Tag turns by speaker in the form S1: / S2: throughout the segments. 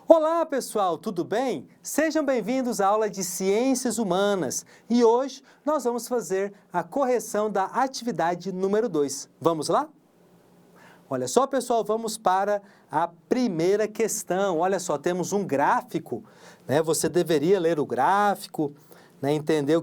S1: Olá pessoal, tudo bem? Sejam bem-vindos à aula de Ciências Humanas e hoje nós vamos fazer a correção da atividade número 2. Vamos lá? Olha só pessoal, vamos para a primeira questão. Olha só, temos um gráfico, né? Você deveria ler o gráfico, né? Entender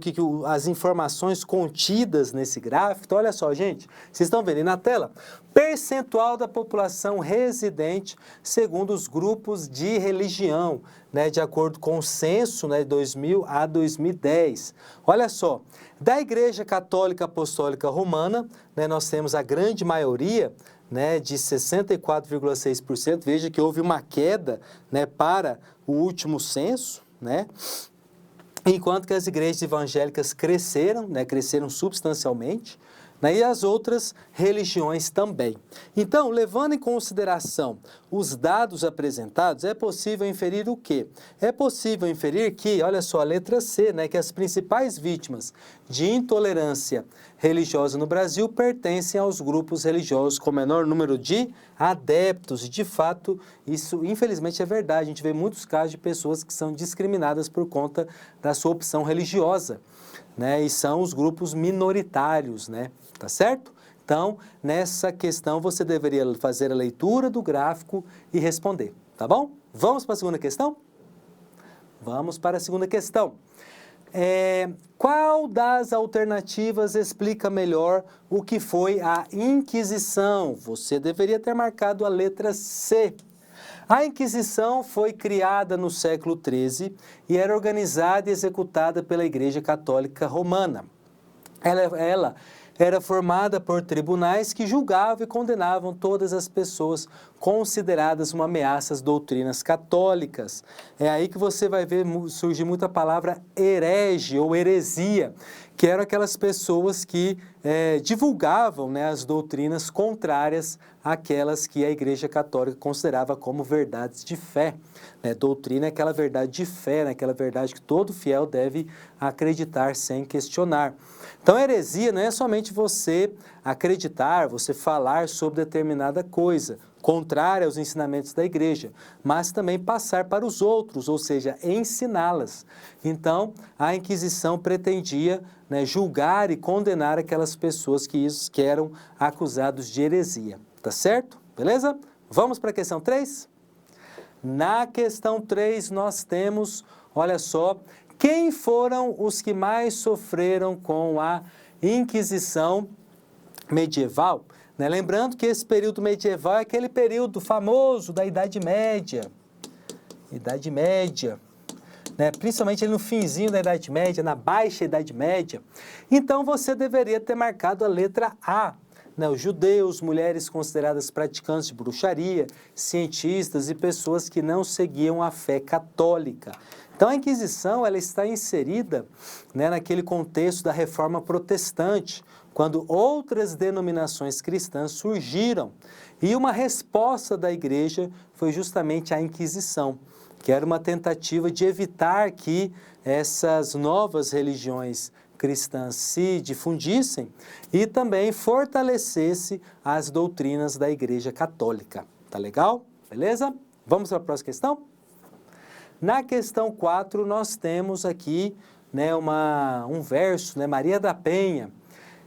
S1: as informações contidas nesse gráfico. Então, olha só, gente, vocês estão vendo aí na tela? Percentual da população residente segundo os grupos de religião, né, de acordo com o censo, né, de 2000 a 2010. Olha só, da Igreja Católica Apostólica Romana, né, nós temos a grande maioria, né, de 64,6%. Veja que houve uma queda, né, para o último censo, né? Enquanto que as igrejas evangélicas cresceram, né, cresceram substancialmente, né, e as outras religiões também. Então, levando em consideração os dados apresentados, é possível inferir o quê? É possível inferir que, olha só, a letra C, né, que as principais vítimas de intolerância religiosa no Brasil pertencem aos grupos religiosos com menor número de adeptos. E, de fato, isso infelizmente é verdade. A gente vê muitos casos de pessoas que são discriminadas por conta da sua opção religiosa, né? E são os grupos minoritários, né? Tá certo? Então, nessa questão, você deveria fazer a leitura do gráfico e responder, tá bom? Vamos para a segunda questão? Vamos para a segunda questão. Qual das alternativas explica melhor o que foi a Inquisição? Você deveria ter marcado a letra C. A Inquisição foi criada no século XIII e era organizada e executada pela Igreja Católica Romana. Ela era formada por tribunais que julgavam e condenavam todas as pessoas consideradas uma ameaça às doutrinas católicas. É aí que você vai ver surgir muita palavra herege ou heresia, que eram aquelas pessoas que divulgavam, né, as doutrinas contrárias àquelas que a Igreja Católica considerava como verdades de fé. Né? Doutrina é aquela verdade de fé, né? Aquela verdade que todo fiel deve acreditar sem questionar. Então, heresia não é somente você acreditar, você falar sobre determinada coisa, contrária aos ensinamentos da igreja, mas também passar para os outros, ou seja, ensiná-las. Então, a Inquisição pretendia, né, julgar e condenar aquelas pessoas que eram acusados de heresia. Tá certo? Beleza? Vamos para a questão 3? Na questão 3, nós temos, olha só, quem foram os que mais sofreram com a Inquisição medieval? Né? Lembrando que esse período medieval é aquele período famoso da Idade Média. Idade Média. Né? Principalmente no finzinho da Idade Média, na Baixa Idade Média. Então, você deveria ter marcado a letra A. Né, os judeus, mulheres consideradas praticantes de bruxaria, cientistas e pessoas que não seguiam a fé católica. Então, a Inquisição ela está inserida, né, naquele contexto da Reforma Protestante, quando outras denominações cristãs surgiram. E uma resposta da Igreja foi justamente a Inquisição, que era uma tentativa de evitar que essas novas religiões cristãs se difundissem e também fortalecesse as doutrinas da Igreja Católica. Tá legal? Beleza? Vamos para a próxima questão? Na questão 4, nós temos aqui, né, um verso, né, Maria da Penha.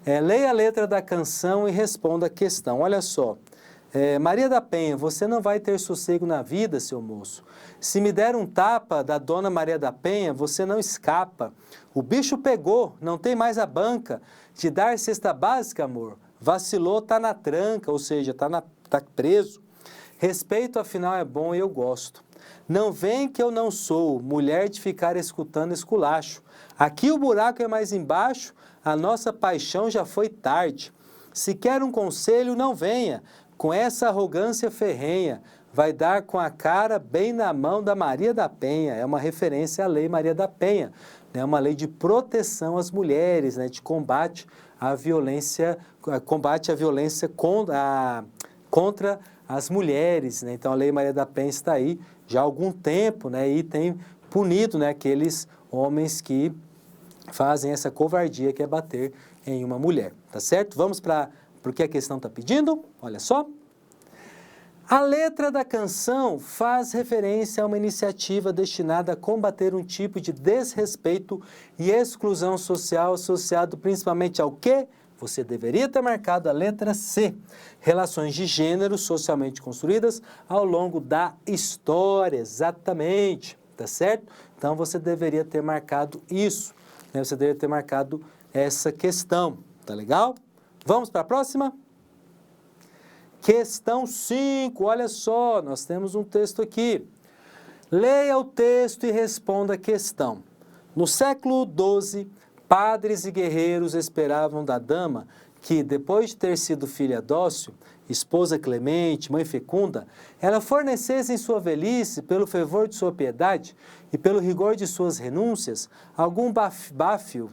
S1: Leia a letra da canção e responda a questão. Olha só. Maria da Penha, você não vai ter sossego na vida, seu moço. Se me der um tapa da dona Maria da Penha, você não escapa. O bicho pegou, não tem mais a banca. Te dar cesta básica, amor. Vacilou, tá na tranca, ou seja, tá preso. Respeito, afinal, é bom e eu gosto. Não vem que eu não sou mulher de ficar escutando esculacho. Aqui o buraco é mais embaixo, a nossa paixão já foi tarde. Se quer um conselho, não venha. Com essa arrogância ferrenha, vai dar com a cara bem na mão da Maria da Penha. É uma referência à Lei Maria da Penha. É uma lei de proteção às mulheres, né, de combate à violência contra as mulheres. Né? Então, a Lei Maria da Penha está aí já há algum tempo, né, e tem punido, né, aqueles homens que fazem essa covardia que é bater em uma mulher. Tá certo? Vamos para o que a questão está pedindo? Olha só. A letra da canção faz referência a uma iniciativa destinada a combater um tipo de desrespeito e exclusão social associado principalmente ao quê? Você deveria ter marcado a letra C. Relações de gênero socialmente construídas ao longo da história, exatamente, tá certo? Então você deveria ter marcado isso, né? Você deveria ter marcado essa questão, tá legal? Vamos para a próxima? Questão 5, olha só, nós temos um texto aqui. Leia o texto e responda a questão. No século XII, padres e guerreiros esperavam da dama que, depois de ter sido filha dócil, esposa clemente, mãe fecunda, ela fornecesse em sua velhice, pelo fervor de sua piedade e pelo rigor de suas renúncias, algum báfio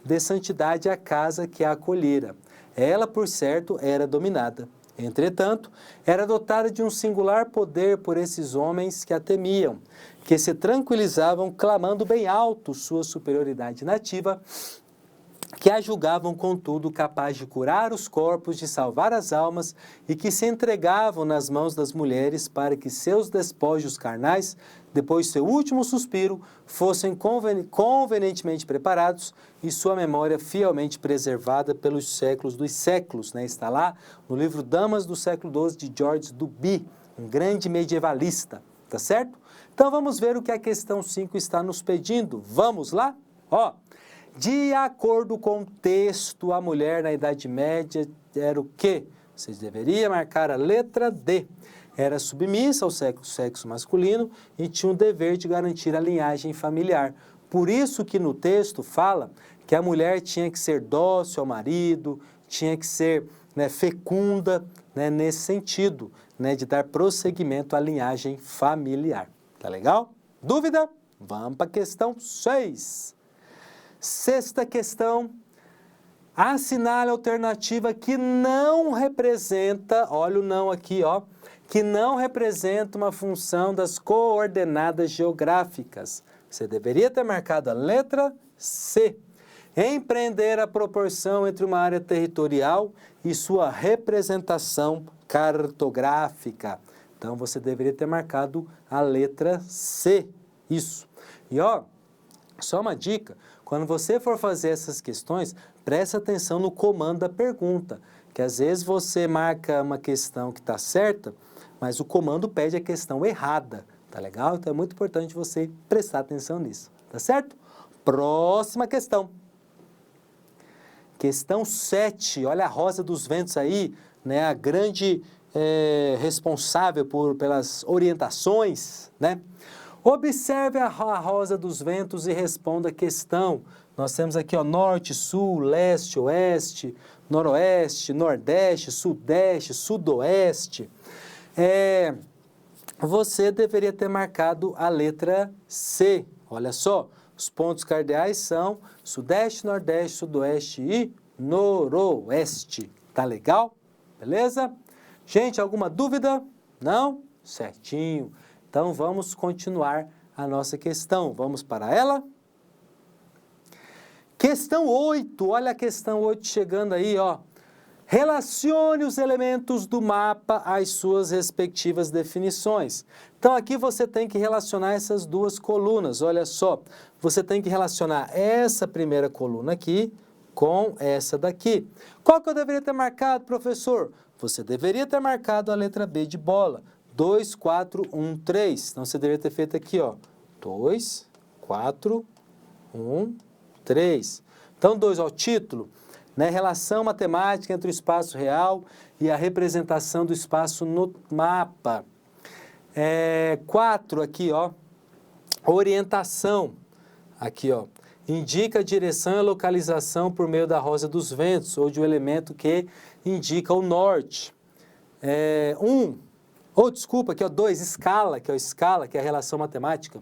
S1: de santidade à casa que a acolhera. Ela, por certo, era dominada. Entretanto, era dotada de um singular poder por esses homens que a temiam, que se tranquilizavam clamando bem alto sua superioridade nativa, que a julgavam, contudo, capaz de curar os corpos, de salvar as almas, e que se entregavam nas mãos das mulheres para que seus despojos carnais, depois de seu último suspiro, fossem convenientemente preparados e sua memória fielmente preservada pelos séculos dos séculos, né? Está lá no livro Damas do século XII, de George Duby, um grande medievalista, tá certo? Então vamos ver o que a questão 5 está nos pedindo. Vamos lá? Ó, de acordo com o texto, a mulher na Idade Média era o quê? Vocês deveriam marcar a letra D. Era submissa ao sexo masculino e tinha o dever de garantir a linhagem familiar. Por isso que no texto fala que a mulher tinha que ser dócil ao marido, tinha que ser, né, fecunda, né, nesse sentido, né, de dar prosseguimento à linhagem familiar. Tá legal? Dúvida? Vamos para a questão 6. Sexta questão. Assinale a alternativa que não representa, olha o não aqui, ó, que não representa uma função das coordenadas geográficas. Você deveria ter marcado a letra C. Empreender a proporção entre uma área territorial e sua representação cartográfica. Então, você deveria ter marcado a letra C. Isso. E, ó, só uma dica, quando você for fazer essas questões, preste atenção no comando da pergunta, que às vezes você marca uma questão que está certa, mas o comando pede a questão errada, tá legal? Então é muito importante você prestar atenção nisso, tá certo? Próxima questão. Questão 7, olha a Rosa dos Ventos aí, né? A grande responsável pelas orientações, né? Observe a Rosa dos Ventos e responda a questão. Nós temos aqui, ó, norte, sul, leste, oeste, noroeste, nordeste, sudeste, sudoeste. Você deveria ter marcado a letra C. Olha só, os pontos cardeais são sudeste, nordeste, sudoeste e noroeste. Tá legal? Beleza? Gente, alguma dúvida? Não? Certinho. Então, vamos continuar a nossa questão. Vamos para ela? Questão 8, olha a questão 8 chegando aí, ó. Relacione os elementos do mapa às suas respectivas definições. Então, aqui você tem que relacionar essas duas colunas, olha só. Você tem que relacionar essa primeira coluna aqui com essa daqui. Qual que eu deveria ter marcado, professor? Você deveria ter marcado a letra B de bola. 2, 4, 1, 3. Então, você deveria ter feito aqui, ó. 2, 4, 1, 3. Então, 2, ó, o título, né? Relação matemática entre o espaço real e a representação do espaço no mapa. 4, aqui, ó. Orientação. Aqui, ó. Indica a direção e a localização por meio da Rosa dos Ventos, ou de um elemento que indica o norte. 2, escala, que é a relação matemática.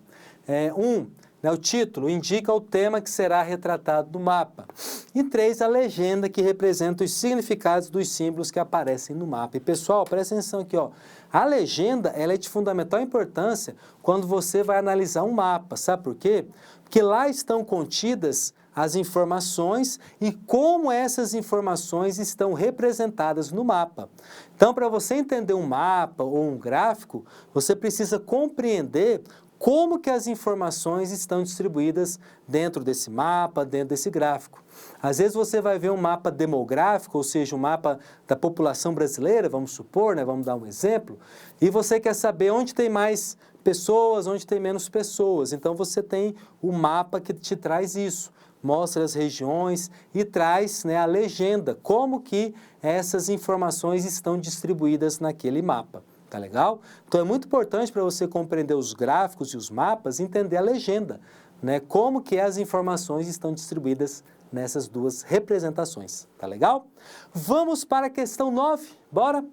S1: 1, né, o título indica o tema que será retratado no mapa. E 3, a legenda, que representa os significados dos símbolos que aparecem no mapa. E, pessoal, presta atenção aqui, ó. A legenda, ela é de fundamental importância quando você vai analisar um mapa. Sabe por quê? Porque lá estão contidas as informações e como essas informações estão representadas no mapa. Então, para você entender um mapa ou um gráfico, você precisa compreender como que as informações estão distribuídas dentro desse mapa, dentro desse gráfico. Às vezes você vai ver um mapa demográfico, ou seja, um mapa da população brasileira, vamos supor, né? Vamos dar um exemplo, e você quer saber onde tem mais pessoas, onde tem menos pessoas. Então você tem o mapa que te traz isso, mostra as regiões e traz, né, a legenda, como que essas informações estão distribuídas naquele mapa. Tá legal? Então é muito importante para você compreender os gráficos e os mapas, entender a legenda, né? Como que as informações estão distribuídas nessas duas representações. Tá legal? Vamos para a questão 9. Bora?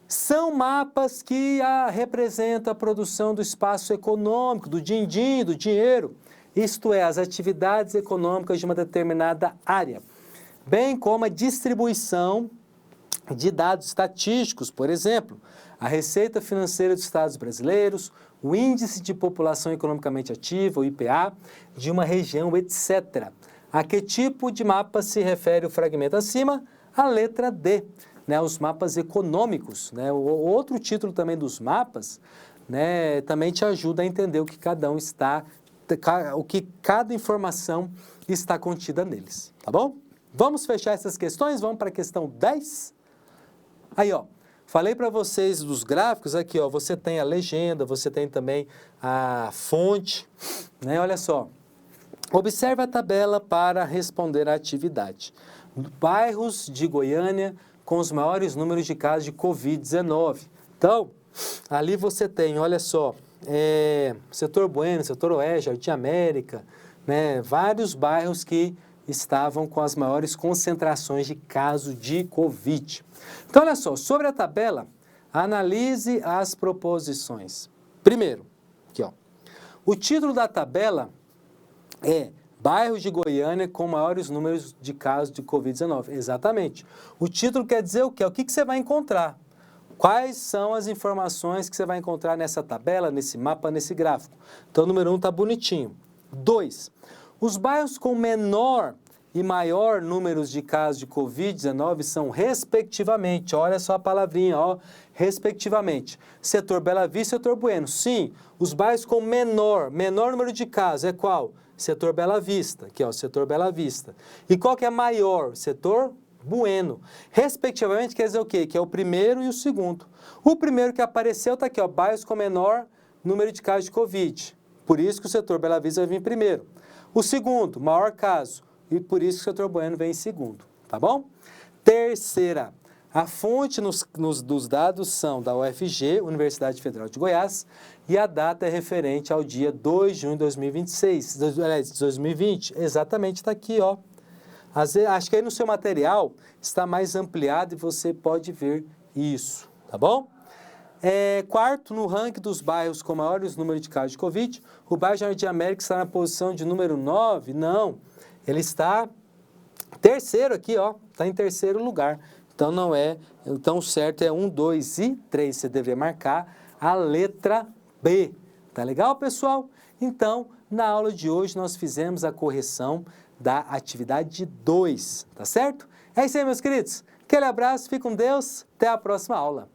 S1: São mapas que representam a produção do espaço econômico, do din-din, do dinheiro, isto é, as atividades econômicas de uma determinada área, bem como a distribuição de dados estatísticos, por exemplo, a Receita Financeira dos Estados Brasileiros, o Índice de População Economicamente Ativa, o IPA, de uma região, etc. A que tipo de mapa se refere o fragmento acima? A letra D, né, os mapas econômicos, né? O outro título também dos mapas, né, também te ajuda a entender o que cada informação está contida neles, tá bom? Vamos fechar essas questões, vamos para a questão 10? Aí, ó, falei para vocês dos gráficos, aqui, ó, você tem a legenda, você tem também a fonte, né? Olha só, observe a tabela para responder à atividade. Bairros de Goiânia com os maiores números de casos de Covid-19. Então, ali você tem, olha só, Setor Bueno, Setor Oeste, Jardim América, né? Vários bairros que estavam com as maiores concentrações de casos de Covid. Então, olha só, sobre a tabela, analise as proposições. Primeiro, aqui, ó, o título da tabela é Bairros de Goiânia com maiores números de casos de Covid-19. Exatamente. O título quer dizer o quê? O que você vai encontrar? Quais são as informações que você vai encontrar nessa tabela, nesse mapa, nesse gráfico? Então, o número 1 está bonitinho. 2. Os bairros com menor e maior números de casos de Covid-19 são, respectivamente, olha só a palavrinha, ó, respectivamente, Setor Bela Vista e Setor Bueno. Sim, os bairros com menor número de casos é qual? Setor Bela Vista, aqui, ó, Setor Bela Vista. E qual que é maior? Setor Bueno. Respectivamente quer dizer o quê? Que é o primeiro e o segundo. O primeiro que apareceu está aqui, ó, bairros com menor número de casos de Covid. Por isso que o Setor Bela Vista vai vir primeiro. O segundo, maior caso, e por isso que o Setor Bueno vem em segundo, tá bom? Terceira, a fonte dos dados são da UFG, Universidade Federal de Goiás, e a data é referente ao dia 2 de junho de 2026, 2020, exatamente está aqui, ó. Acho que aí no seu material está mais ampliado e você pode ver isso, tá bom? Quarto, no ranking dos bairros com maiores números de casos de Covid, o bairro Jardim América está na posição de número 9? Não, ele está terceiro aqui, ó, está em terceiro lugar. Então, não é, então o certo é 1, 2 e 3, você deveria marcar a letra B. Tá legal, pessoal? Então, na aula de hoje, nós fizemos a correção da atividade 2, tá certo? É isso aí, meus queridos. Aquele abraço, fique com Deus, até a próxima aula.